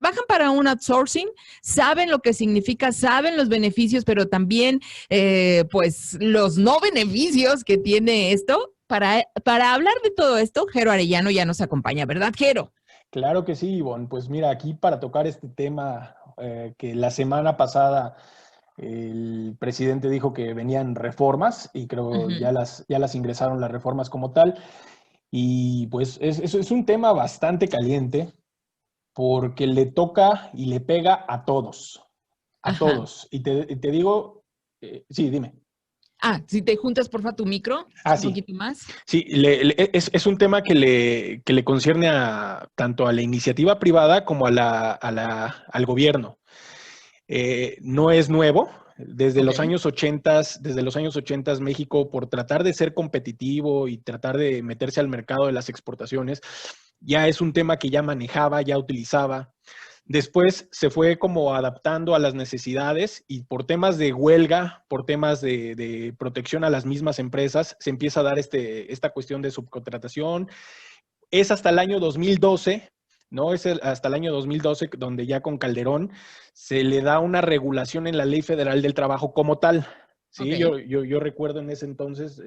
trabajan para un outsourcing, saben lo que significa, saben los beneficios, pero también pues los no beneficios que tiene esto. Para hablar de todo esto, Jero Arellano ya nos acompaña, ¿verdad, Jero? Claro que sí, Ivonne. Pues mira, aquí para tocar este tema que la semana pasada el presidente dijo que venían reformas y creo ya las ingresaron las reformas como tal. Y pues es un tema bastante caliente porque le toca y le pega a todos, a Ajá. todos. Y te digo, sí, dime. Si te juntas, porfa, tu micro un Sí. poquito más. Sí, es un tema que le concierne tanto a la iniciativa privada como al gobierno. No es nuevo. Desde los años 80, México, por tratar de ser competitivo y tratar de meterse al mercado de las exportaciones, ya es un tema que ya manejaba, ya utilizaba. Después se fue como adaptando a las necesidades y por temas de huelga, por temas de protección a las mismas empresas, se empieza a dar esta cuestión de subcontratación. Es hasta el año 2012, ¿no? Hasta el año 2012 donde ya con Calderón se le da una regulación en la Ley Federal del Trabajo como tal. Sí, yo recuerdo en ese entonces,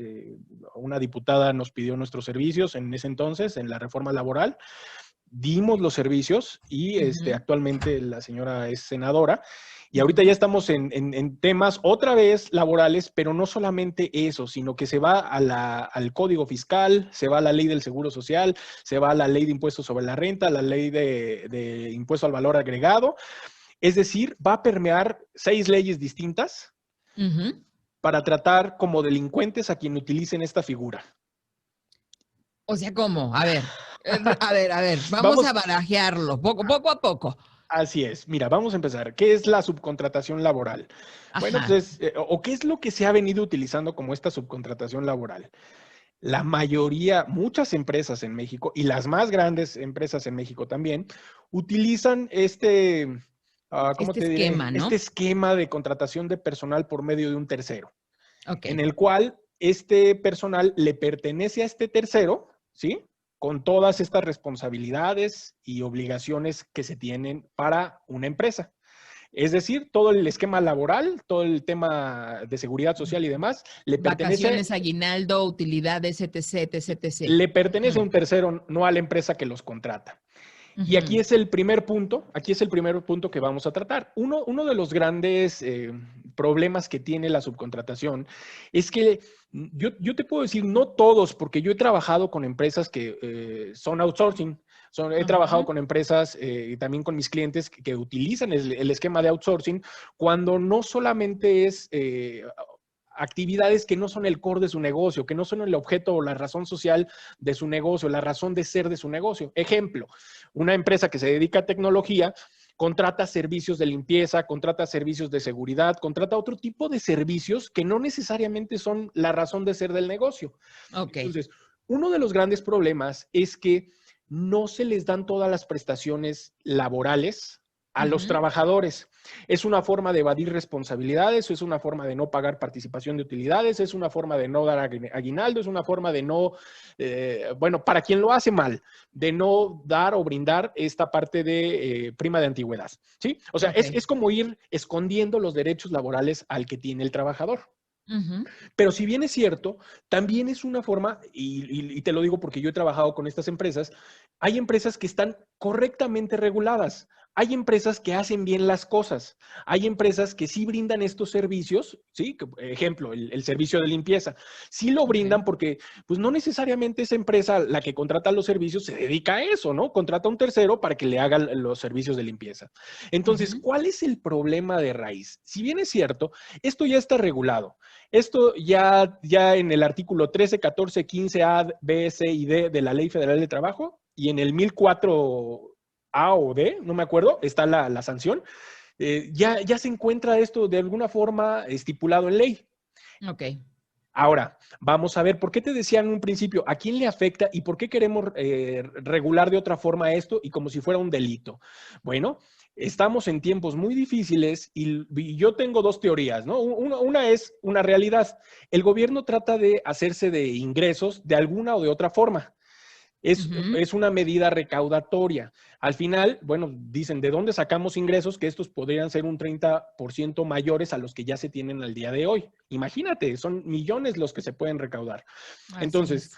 una diputada nos pidió nuestros servicios en ese entonces, en la reforma laboral. Dimos los servicios y actualmente la señora es senadora. Y ahorita ya estamos en temas otra vez laborales, pero no solamente eso, sino que se va al Código Fiscal, se va a la Ley del Seguro Social, se va a la Ley de Impuestos sobre la Renta, la Ley de Impuesto al Valor Agregado. Es decir, va a permear 6 leyes distintas para tratar como delincuentes a quien utilicen esta figura. O sea, ¿cómo? A ver, vamos a barajearlo poco a poco. Así es. Mira, vamos a empezar. ¿Qué es la subcontratación laboral? Bueno, pues o qué es lo que se ha venido utilizando como esta subcontratación laboral. La mayoría, muchas empresas en México y las más grandes empresas en México también, utilizan ¿cómo te diré? Esquema, ¿no? Este esquema de contratación de personal por medio de un tercero, en el cual este personal le pertenece a este tercero, ¿sí? Con todas estas responsabilidades y obligaciones que se tienen para una empresa. Es decir, todo el esquema laboral, todo el tema de seguridad social y demás, le pertenece... Vacaciones, aguinaldo, utilidades, etc. Le pertenece a un tercero, no a la empresa que los contrata. Y aquí es el primer punto, que vamos a tratar. Uno de los grandes problemas que tiene la subcontratación es que yo te puedo decir, no todos, porque yo he trabajado con empresas que son outsourcing, he trabajado con empresas y también con mis clientes que utilizan el esquema de outsourcing cuando no solamente es... actividades que no son el core de su negocio, que no son el objeto o la razón social de su negocio, la razón de ser de su negocio. Ejemplo, una empresa que se dedica a tecnología contrata servicios de limpieza, contrata servicios de seguridad, contrata otro tipo de servicios que no necesariamente son la razón de ser del negocio. Entonces, uno de los grandes problemas es que no se les dan todas las prestaciones laborales a los trabajadores. Es una forma de evadir responsabilidades, es una forma de no pagar participación de utilidades, es una forma de no dar aguinaldo, es una forma de no, para quien lo hace mal, de no dar o brindar esta parte de prima de antigüedad, ¿sí? O sea, es como ir escondiendo los derechos laborales al que tiene el trabajador. Pero si bien es cierto, también es una forma, y te lo digo porque yo he trabajado con estas empresas, hay empresas que están correctamente reguladas, hay empresas que hacen bien las cosas, hay empresas que sí brindan estos servicios, ¿sí? Ejemplo, el servicio de limpieza, sí lo brindan porque pues no necesariamente esa empresa, la que contrata los servicios, se dedica a eso, ¿no? Contrata a un tercero para que le hagan los servicios de limpieza. Entonces, ¿cuál es el problema de raíz? Si bien es cierto, esto ya está regulado. Esto ya en el artículo 13, 14, 15A, B, C y D de la Ley Federal de Trabajo y en el 1004A o D, no me acuerdo, está la sanción. Ya se encuentra esto de alguna forma estipulado en ley. Ahora, vamos a ver, ¿por qué te decía en un principio a quién le afecta y por qué queremos regular de otra forma esto y como si fuera un delito? Bueno, estamos en tiempos muy difíciles y yo tengo dos teorías, ¿no? Una es una realidad. El gobierno trata de hacerse de ingresos de alguna o de otra forma. Ujú. Es una medida recaudatoria. Al final, bueno, dicen, ¿de dónde sacamos ingresos? Que estos podrían ser un 30% mayores a los que ya se tienen al día de hoy. Imagínate, son millones los que se pueden recaudar. Así Entonces, es.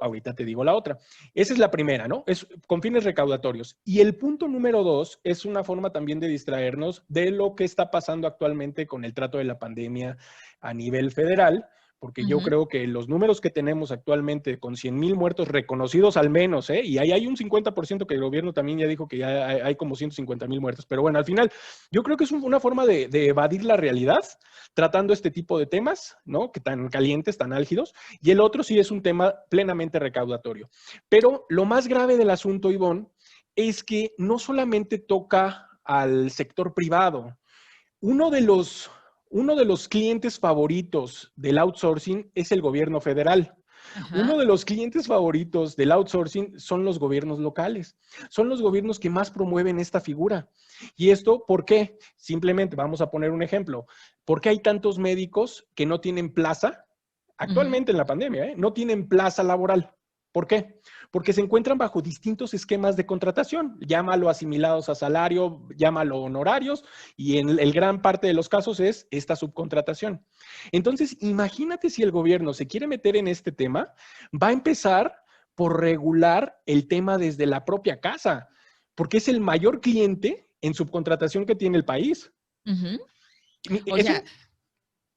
ahorita te digo la otra. Esa es la primera, ¿no? Es con fines recaudatorios. Y el punto número dos es una forma también de distraernos de lo que está pasando actualmente con el trato de la pandemia a nivel federal, porque yo Ujú. creo que los números que tenemos actualmente con 100,000 muertos reconocidos al menos, y ahí hay un 50% que el gobierno también ya dijo que ya hay como 150,000 muertos, pero bueno, al final yo creo que es una forma de evadir la realidad tratando este tipo de temas, ¿no? Que tan calientes, tan álgidos, y el otro sí es un tema plenamente recaudatorio. Pero lo más grave del asunto, Ivonne, es que no solamente toca al sector privado. Uno de los, uno de los clientes favoritos del outsourcing es el gobierno federal. Uno Ajá. de los clientes favoritos del outsourcing son los gobiernos locales. Son los gobiernos que más promueven esta figura. ¿Y esto por qué? Simplemente vamos a poner un ejemplo. ¿Por qué hay tantos médicos que no tienen plaza Ujú. actualmente en la pandemia? No tienen plaza laboral. ¿Por qué? Porque se encuentran bajo distintos esquemas de contratación. Llámalo asimilados a salario, llámalo honorarios, y en el gran parte de los casos es esta subcontratación. Entonces, imagínate si el gobierno se quiere meter en este tema, va a empezar por regular el tema desde la propia casa, porque es el mayor cliente en subcontratación que tiene el país. Ujú. O Es sea, un,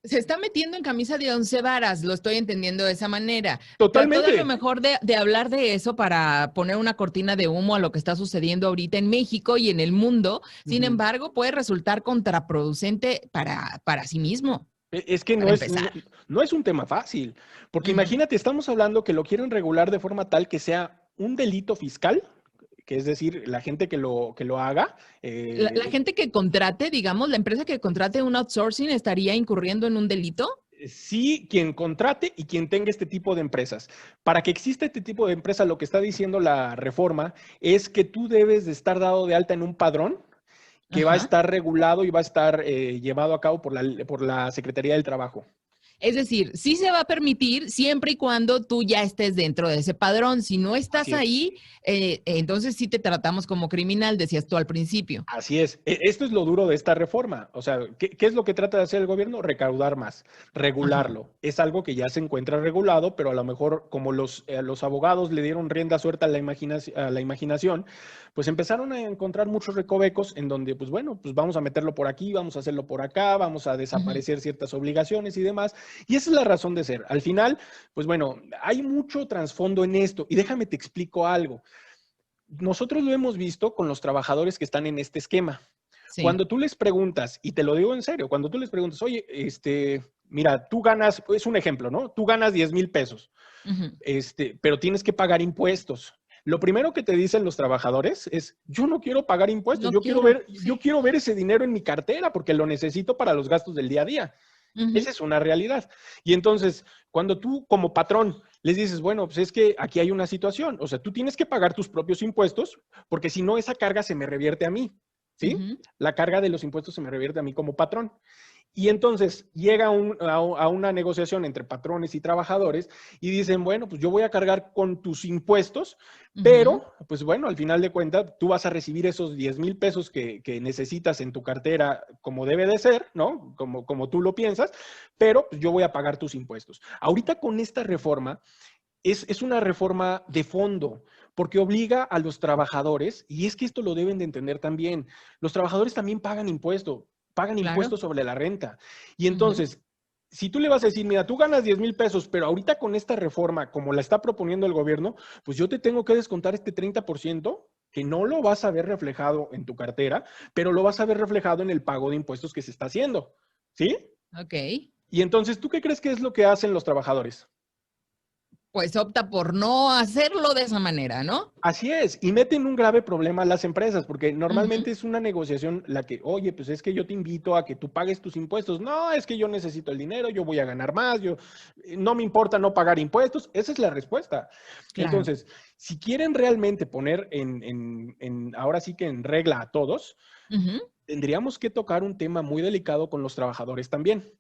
se está metiendo en camisa de 11 varas, lo estoy entendiendo de esa manera. Trató de a lo totalmente. mejor de hablar de eso para poner una cortina de humo a lo que está sucediendo ahorita en México y en el mundo. Sin Ujú. embargo, puede resultar contraproducente para sí mismo, Es que para empezar. no es un tema fácil, porque Ujú. imagínate, estamos hablando que lo quieren regular de forma tal que sea un delito fiscal, que es decir, la gente que lo haga, La gente que contrate, digamos, la empresa que contrate un outsourcing estaría incurriendo en un delito. sí, quien contrate y quien tenga este tipo de empresas. Para que exista este tipo de empresa, lo que está diciendo la reforma es que tú debes de estar dado de alta en un padrón que va a Ajá. estar regulado y va a estar llevado a cabo por la Secretaría del Trabajo. Es decir, sí se va a permitir siempre y cuando tú ya estés dentro de ese padrón. Si no estás Así es. ahí, entonces sí te tratamos como criminal, decías tú al principio. Así es. Esto es lo duro de esta reforma. O sea, ¿qué es lo que trata de hacer el gobierno? Recaudar más, Ajá. regularlo. Es algo que ya se encuentra regulado, pero a lo mejor como los abogados le dieron rienda suelta a la imaginación, pues empezaron a encontrar muchos recovecos en donde, pues bueno, pues vamos a meterlo por aquí, vamos a hacerlo por acá, vamos a Ujú. desaparecer ciertas obligaciones y demás. Y esa es la razón de ser. Al final, pues bueno, hay mucho trasfondo en esto. Y déjame te explico algo. Nosotros lo hemos visto con los trabajadores que están en este esquema. Sí. Cuando tú les preguntas, y te lo digo en serio, cuando tú les preguntas, oye, mira, tú ganas, es un ejemplo, ¿no? Tú ganas 10,000 pesos, Ujú. pero tienes que pagar impuestos. Lo primero que te dicen los trabajadores es, yo no quiero pagar impuestos, No quiero. yo Sí. quiero ver ese dinero en mi cartera porque lo necesito para los gastos del día a día. Ujú. Esa es una realidad. Y entonces, cuando tú como patrón les dices, bueno, pues es que aquí hay una situación, o sea, tú tienes que pagar tus propios impuestos porque si no, esa carga se me revierte a mí, ¿sí? Ujú. La carga de los impuestos se me revierte a mí como patrón. Y entonces llega a una negociación entre patrones y trabajadores y dicen, bueno, pues yo voy a cargar con tus impuestos, Ujú. pero, pues bueno, al final de cuentas, tú vas a recibir esos 10,000 pesos que necesitas en tu cartera como debe de ser, ¿no? Como tú lo piensas, pero pues, yo voy a pagar tus impuestos. Ahorita con esta reforma, es una reforma de fondo, porque obliga a los trabajadores, y es que esto lo deben de entender también, los trabajadores también pagan Claro. impuestos sobre la renta. Y Ujú. entonces, si tú le vas a decir, mira, tú ganas 10,000 pesos, pero ahorita con esta reforma, como la está proponiendo el gobierno, pues yo te tengo que descontar este 30% que no lo vas a ver reflejado en tu cartera, pero lo vas a ver reflejado en el pago de impuestos que se está haciendo. ¿Sí? Ok. Y entonces, ¿tú qué crees que es lo que hacen los trabajadores? Pues opta por no hacerlo de esa manera, ¿no? Así es, y meten un grave problema a las empresas, porque Ujú. normalmente es una negociación la que, oye, pues es que yo te invito a que tú pagues tus impuestos. No, es que yo necesito el dinero, yo voy a ganar más, no me importa no pagar impuestos. Esa es la respuesta. Claro. Entonces, si quieren realmente poner ahora sí que en regla a todos, Ujú. tendríamos que tocar un tema muy delicado con los trabajadores también.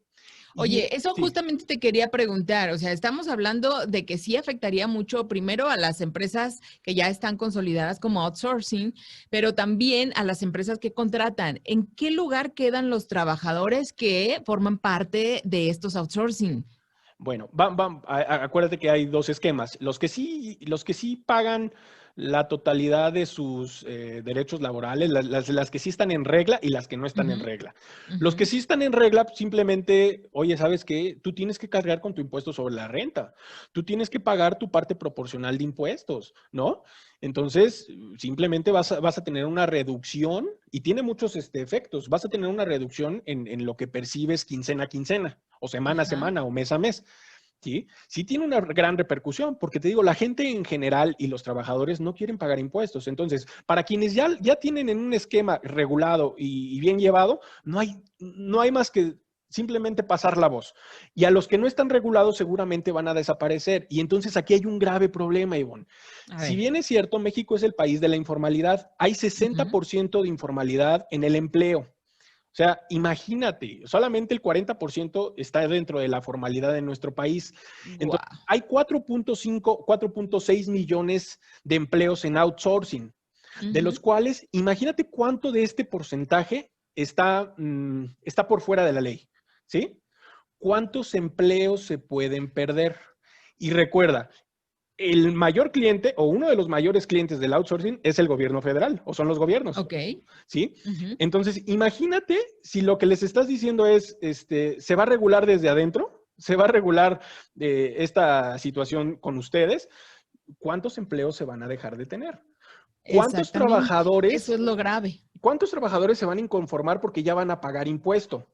Y Oye, eso sí, justamente te quería preguntar, o sea, estamos hablando de que sí afectaría mucho primero a las empresas que ya están consolidadas como outsourcing, pero también a las empresas que contratan. ¿En qué lugar quedan los trabajadores que forman parte de estos outsourcing? bueno, acuérdate que hay dos esquemas. Los que sí pagan la totalidad de sus derechos laborales, las que sí están en regla y las que no están en Ujú, regla. Los que ujú. sí están en regla, simplemente, oye, ¿sabes qué? Tú tienes que cargar con tu impuesto sobre la renta. Tú tienes que pagar tu parte proporcional de impuestos, ¿no? Entonces, simplemente vas a tener una reducción y tiene muchos efectos. Vas a tener una reducción en lo que percibes quincena a quincena o semana a Ajá. semana o mes a mes. ¿Sí? Sí tiene una gran repercusión, porque te digo, la gente en general y los trabajadores no quieren pagar impuestos. Entonces, para quienes ya tienen en un esquema regulado y bien llevado, no hay más que simplemente pasar la voz. Y a los que no están regulados seguramente van a desaparecer. Y entonces aquí hay un grave problema, Ivonne. A Si ver. bien es cierto, México es el país de la informalidad, hay Ujú. 60% de informalidad en el empleo. O sea, imagínate, solamente el 40% está dentro de la formalidad de nuestro país. Entonces, Guau. hay 4.5, 4.6 millones de empleos en outsourcing, de los Ujú. cuales, imagínate cuánto de este porcentaje está por fuera de la ley, ¿sí? ¿Cuántos empleos se pueden perder? Y recuerda, el mayor cliente o uno de los mayores clientes del outsourcing es el gobierno federal o son los gobiernos. Ok. ¿Sí? Ujú. Entonces, imagínate si lo que les estás diciendo es, se va a regular desde adentro, se va a regular esta situación con ustedes, ¿cuántos empleos se van a dejar de tener? ¿Cuántos Exactamente. Eso trabajadores, es lo grave. cuántos trabajadores se van a inconformar porque ya van a pagar impuesto?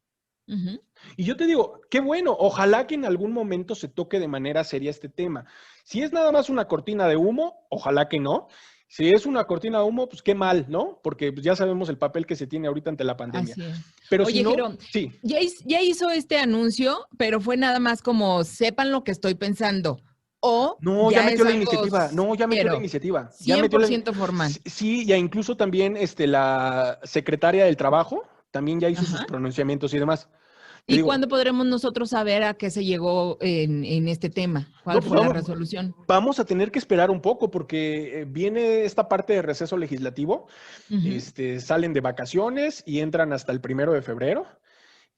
Ujú. Y yo te digo, qué bueno, ojalá que en algún momento se toque de manera seria este tema. Si es nada más una cortina de humo, ojalá que no. Si es una cortina de humo, pues qué mal, ¿no? Porque pues, ya sabemos el papel que se tiene ahorita ante la pandemia. Así es. Pero si Oye, no, Jero, sí. ya hizo este anuncio, pero fue nada más como sepan lo que estoy pensando. O No, ya ya metió es la algo iniciativa. No, ya metió la cero, iniciativa. Ya metió la. 100% formal. Sí, ya incluso también la secretaria del Trabajo también ya hizo sus Ajá. pronunciamientos y demás. Te ¿Y digo, cuándo podremos nosotros saber a qué se llegó en este tema? no, ¿Cuál pues fue la vamos, resolución? vamos a tener que esperar un poco porque viene esta parte de receso legislativo. Ujú. Salen de vacaciones y entran hasta el 1 de febrero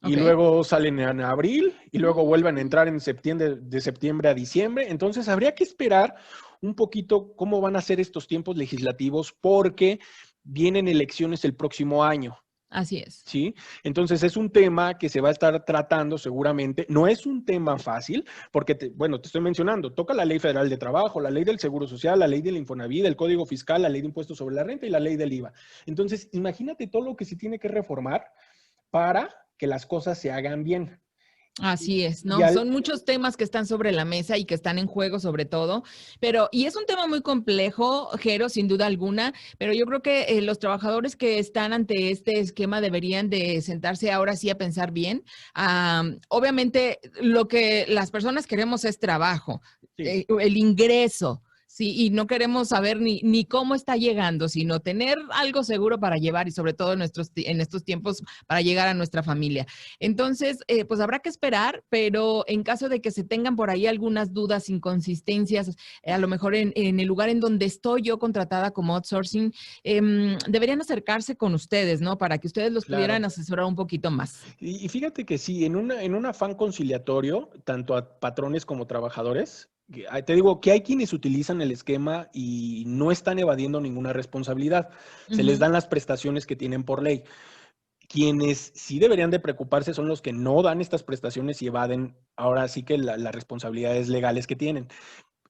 y Ok. luego salen en abril y luego vuelven a Mm. entrar en septiembre, de septiembre a diciembre. Entonces habría que esperar un poquito cómo van a ser estos tiempos legislativos porque vienen elecciones el próximo año. Así es. ¿Sí? Entonces es un tema que se va a estar tratando seguramente. No es un tema fácil porque, bueno, te estoy mencionando, toca la Ley Federal de Trabajo, la Ley del Seguro Social, la Ley del Infonavit, el Código Fiscal, la Ley de Impuestos sobre la Renta y la Ley del IVA. Entonces, imagínate todo lo que se tiene que reformar para que las cosas se hagan bien. Y, Así es, y ¿no? al, Son muchos temas que están sobre la mesa y que están en juego sobre todo, pero, y es un tema muy complejo, Jero, sin duda alguna, pero yo creo que los trabajadores que están ante este esquema deberían de sentarse ahora sí a pensar bien. Obviamente, lo que las personas queremos es trabajo, sí. el ingreso. Sí, y no queremos saber ni cómo está llegando, sino tener algo seguro para llevar y sobre todo en estos tiempos para llegar a nuestra familia. Entonces, pues habrá que esperar, pero en caso de que se tengan por ahí algunas dudas, inconsistencias, a lo mejor en el lugar en donde estoy yo contratada como outsourcing, deberían acercarse con ustedes, ¿no? Para que ustedes los pudieran Claro. asesorar un poquito más. Y fíjate que sí, en un afán conciliatorio, tanto a patrones como trabajadores, te digo que hay quienes utilizan el esquema y no están evadiendo ninguna responsabilidad. Se les Ujú. dan las prestaciones que tienen por ley. Quienes sí deberían de preocuparse son los que no dan estas prestaciones y evaden ahora sí que las responsabilidades legales que tienen.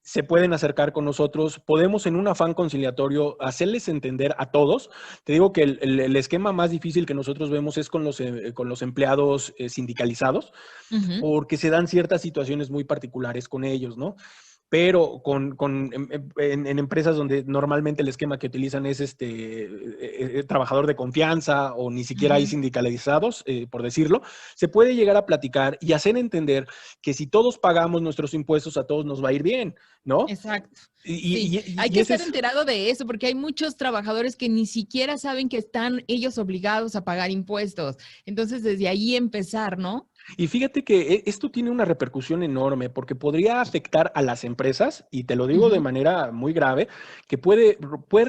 Se pueden acercar con nosotros, podemos en un afán conciliatorio hacerles entender a todos. Te digo que el esquema más difícil que nosotros vemos es con los empleados sindicalizados, Ujú. porque se dan ciertas situaciones muy particulares con ellos, ¿no? Pero en empresas donde normalmente el esquema que utilizan es trabajador de confianza o ni siquiera hay Ujú. sindicalizados, por decirlo, se puede llegar a platicar y hacer entender que si todos pagamos nuestros impuestos, a todos nos va a ir bien, ¿no? Exacto. Y, Sí, y- hay y- y que ese estar es, enterado de eso porque hay muchos trabajadores que ni siquiera saben que están ellos obligados a pagar impuestos. Entonces, desde ahí empezar, ¿no? Y fíjate que esto tiene una repercusión enorme porque podría afectar a las empresas, y te lo digo de Ujú. manera muy grave, que puede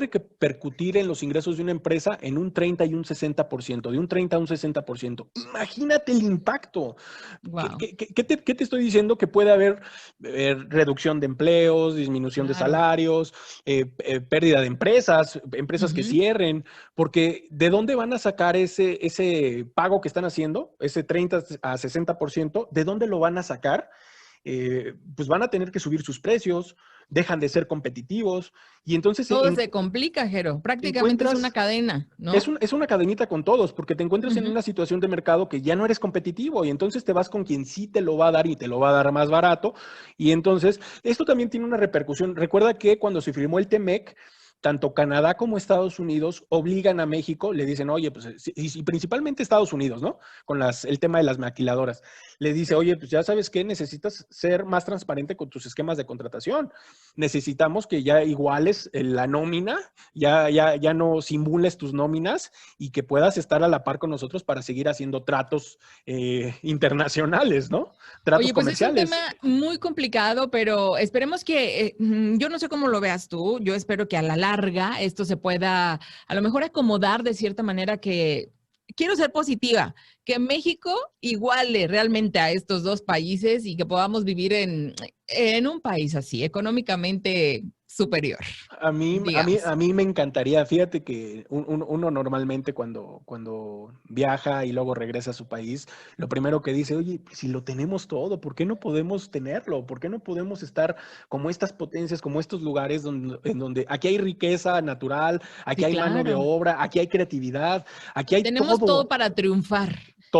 repercutir en los ingresos de una empresa en un 30 y un 60%, de un 30 a un 60%. Imagínate el impacto. Wow, ¿Qué te estoy diciendo? Que puede haber reducción de empleos, disminución de claro. salarios, pérdida de empresas que Ujú. cierren, porque ¿de dónde van a sacar ese pago que están haciendo, ese 30 a 60%? ¿De dónde lo van a sacar? Pues van a tener que subir sus precios, dejan de ser competitivos y entonces Todo se complica, Jero. Prácticamente es una encuentras, cadena, ¿no? es una cadenita con todos, porque te encuentras en Ujú. una situación de mercado que ya no eres competitivo y entonces te vas con quien sí te lo va a dar y te lo va a dar más barato. Y entonces, esto también tiene una repercusión. Recuerda que cuando se firmó el TEMEC, tanto Canadá como Estados Unidos obligan a México, le dicen, oye, pues, y principalmente Estados Unidos, ¿no? Con el tema de las maquiladoras. Le dice, oye, pues ya sabes qué, necesitas ser más transparente con tus esquemas de contratación. Necesitamos que ya iguales la nómina, ya no simules tus nóminas y que puedas estar a la par con nosotros para seguir haciendo tratos internacionales, ¿no? Tratos Oye, pues es un tema comerciales. muy complicado, pero esperemos que, yo no sé cómo lo veas tú, yo espero que a la larga esto se pueda a lo mejor acomodar de cierta manera que quiero ser positiva, que México iguale realmente a estos dos países y que podamos vivir en un país así, económicamente superior, digamos. A mí me encantaría, fíjate que uno normalmente cuando viaja y luego regresa a su país, lo primero que dice, oye, pues si lo tenemos todo, ¿por qué no podemos tenerlo? ¿Por qué no podemos estar como estas potencias, como estos lugares en donde aquí hay riqueza natural, aquí Sí, hay mano de claro. obra, aquí hay creatividad, aquí hay Tenemos todo todo, para triunfar,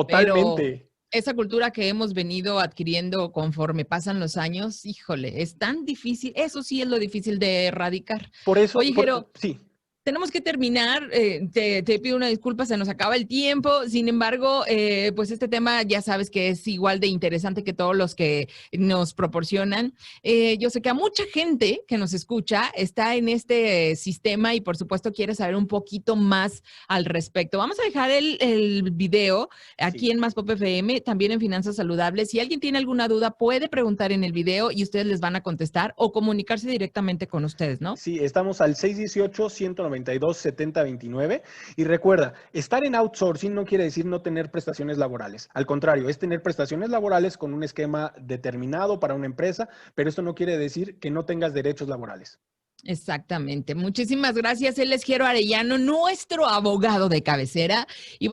pero totalmente. esa cultura que hemos venido adquiriendo conforme pasan los años, híjole, es tan difícil, eso sí es lo difícil de erradicar. Por eso, Oye, Jero, sí, tenemos que terminar, te pido una disculpa, se nos acaba el tiempo. Sin embargo, pues este tema ya sabes que es igual de interesante que todos los que nos proporcionan. Yo sé que a mucha gente que nos escucha está en este sistema y por supuesto quiere saber un poquito más al respecto. Vamos a dejar el video aquí sí. en Más Pop FM, también en Finanzas Saludables. Si alguien tiene alguna duda, puede preguntar en el video y ustedes les van a contestar o comunicarse directamente con ustedes, ¿no? Sí, estamos al 618-192-7029. Y recuerda, estar en outsourcing no quiere decir no tener prestaciones laborales. Al contrario, es tener prestaciones laborales con un esquema determinado para una empresa, pero esto no quiere decir que no tengas derechos laborales. Exactamente. Muchísimas gracias. Él es Jero Arellano, nuestro abogado de cabecera. Y